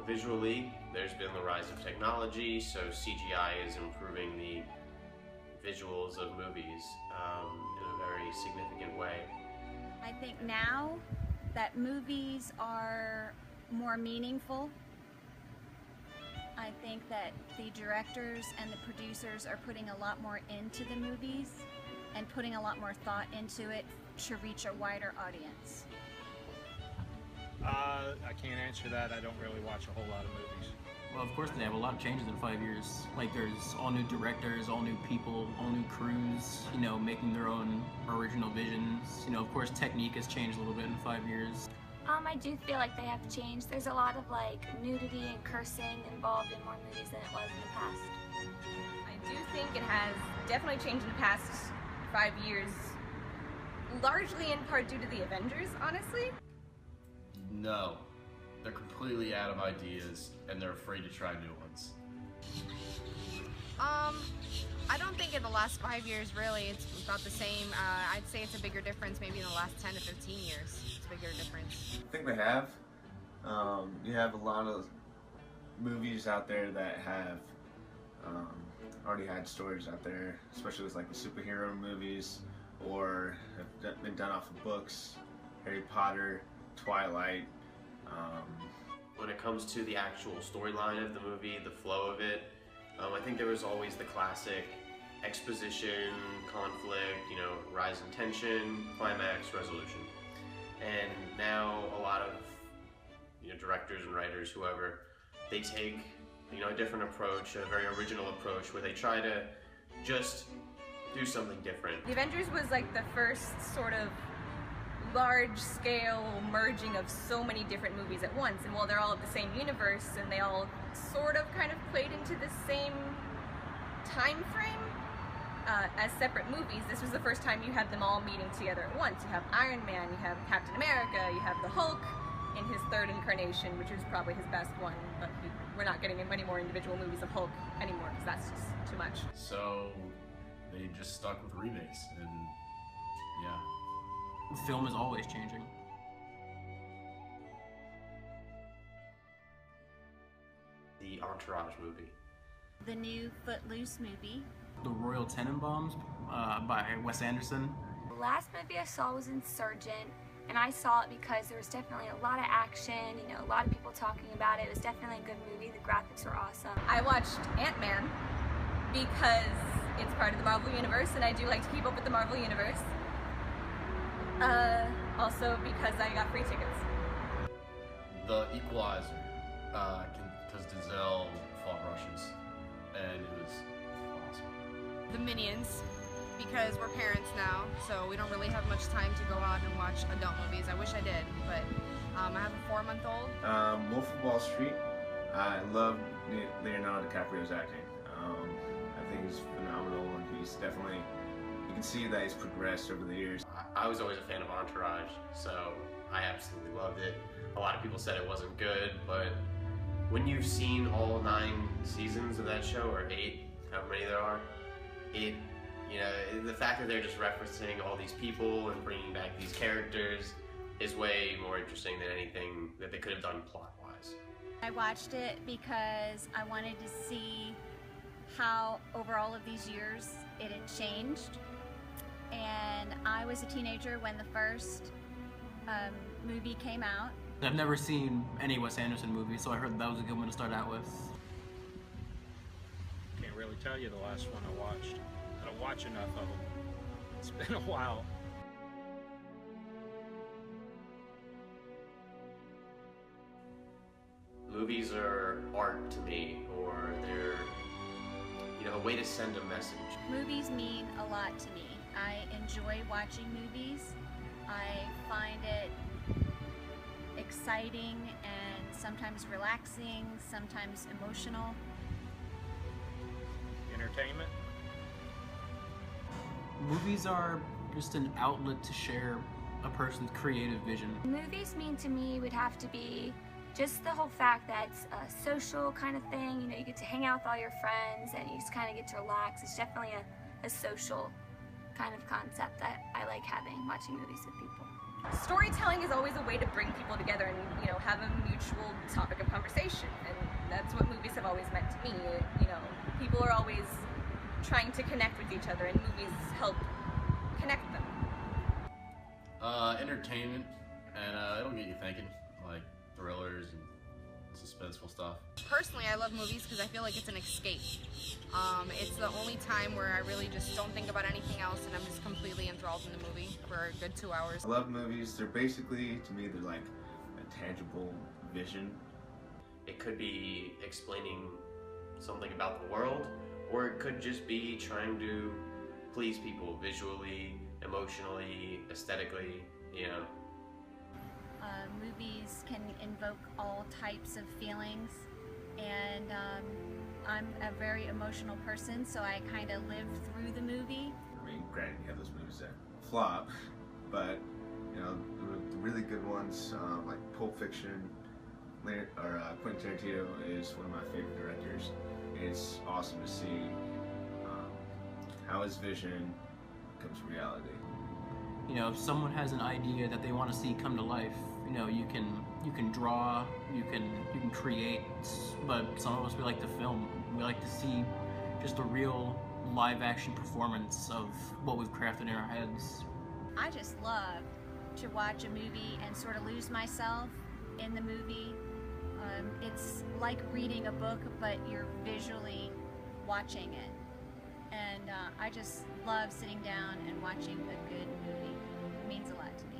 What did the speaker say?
visually, there's been the rise of technology, so CGI is improving the visuals of movies in a very significant way. I think now that movies are more meaningful, I think that the directors and the producers are putting a lot more into the movies and putting a lot more thought into it to reach a wider audience. I can't answer that. I don't really watch a whole lot of movies. Well, of course they have a lot of changes in 5 years. Like there's all new directors, all new people, all new crews, you know, making their own original visions. You know, of course technique has changed a little bit in 5 years. I do feel like they have changed. There's a lot of like nudity and cursing involved in more movies than it was in the past. I do think it has definitely changed in the past 5 years, largely in part due to the Avengers, honestly. No, they're completely out of ideas and they're afraid to try new ones. I don't think in the last 5 years really it's about the same. I'd say it's a bigger difference maybe in the last 10 to 15 years. It's a bigger difference. I think they have. You have a lot of movies out there that have already had stories out there, especially with like the superhero movies, or have been done off of books, Harry Potter, Twilight. When it comes to the actual storyline of the movie, the flow of it, I think there was always the classic exposition, conflict, you know, rise in tension, climax, resolution. And now a lot of, you know, directors and writers, whoever, they take, you know, a different approach, a very original approach, where they try to just do something different. The Avengers was like the first sort of large-scale merging of so many different movies at once, and while they're all of the same universe and they all sort of kind of played into the same time frame as separate movies, this was the first time you had them all meeting together at once. You have Iron Man, you have Captain America, you have the Hulk in his third incarnation, which is probably his best one, but we're not getting many more individual movies of Hulk anymore because that's just too much. So they just stuck with remakes, and yeah. Film is always changing. The Entourage movie. The new Footloose movie. The Royal Tenenbaums by Wes Anderson. The last movie I saw was Insurgent, and I saw it because there was definitely a lot of action, you know, a lot of people talking about it. It was definitely a good movie. The graphics were awesome. I watched Ant-Man because it's part of the Marvel Universe, and I do like to keep up with the Marvel Universe. Also because I got free tickets. The Equalizer, because Denzel fought Russians, and it was awesome. The Minions, because we're parents now, so we don't really have much time to go out and watch adult movies. I wish I did, but I have a 4-month-old. Wolf of Wall Street. I love Leonardo DiCaprio's acting. I think he's phenomenal, and he's definitely, you can see that he's progressed over the years. I was always a fan of Entourage, so I absolutely loved it. A lot of people said it wasn't good, but when you've seen all 9 seasons of that show, or 8, however many there are, you know, the fact that they're just referencing all these people and bringing back these characters is way more interesting than anything that they could have done plot-wise. I watched it because I wanted to see how over all of these years it had changed. And I was a teenager when the first movie came out. I've never seen any Wes Anderson movie, so I heard that was a good one to start out with. Can't really tell you the last one I watched. I don't watch enough of them. It's been a while. Movies are art to me, or they're, you know, a way to send a message. Movies mean a lot to me. I enjoy watching movies. I find it exciting and sometimes relaxing, sometimes emotional. Entertainment. Movies are just an outlet to share a person's creative vision. Movies mean to me would have to be just the whole fact that it's a social kind of thing. You know, you get to hang out with all your friends and you just kind of get to relax. It's definitely a social kind of concept that I like having, watching movies with people. Storytelling is always a way to bring people together and, you know, have a mutual topic of conversation, and that's what movies have always meant to me. You know, people are always trying to connect with each other, and movies help connect them. Entertainment, and it'll get you thinking, like thrillers and suspenseful stuff. Personally, I love movies because I feel like it's an escape. It's the only time where I really just don't think about anything else, and I'm just completely enthralled in the movie for a good 2 hours. I love movies. They're basically, to me, they're like a tangible vision. It could be explaining something about the world, or it could just be trying to please people visually, emotionally, aesthetically, you know. Movies can invoke all types of feelings, and I'm a very emotional person, so I kind of live through the movie. I mean, granted, you have those movies that flop, but you know, the really good ones, like Pulp Fiction, or Quentin Tarantino is one of my favorite directors. It's awesome to see how his vision becomes reality. You know, if someone has an idea that they want to see come to life, you know, you can draw, you can create, but some of us, we like to film. We like to see just a real live action performance of what we've crafted in our heads. I just love to watch a movie and sort of lose myself in the movie. It's like reading a book, but you're visually watching it. And I just love sitting down and watching a good movie. It means a lot to me.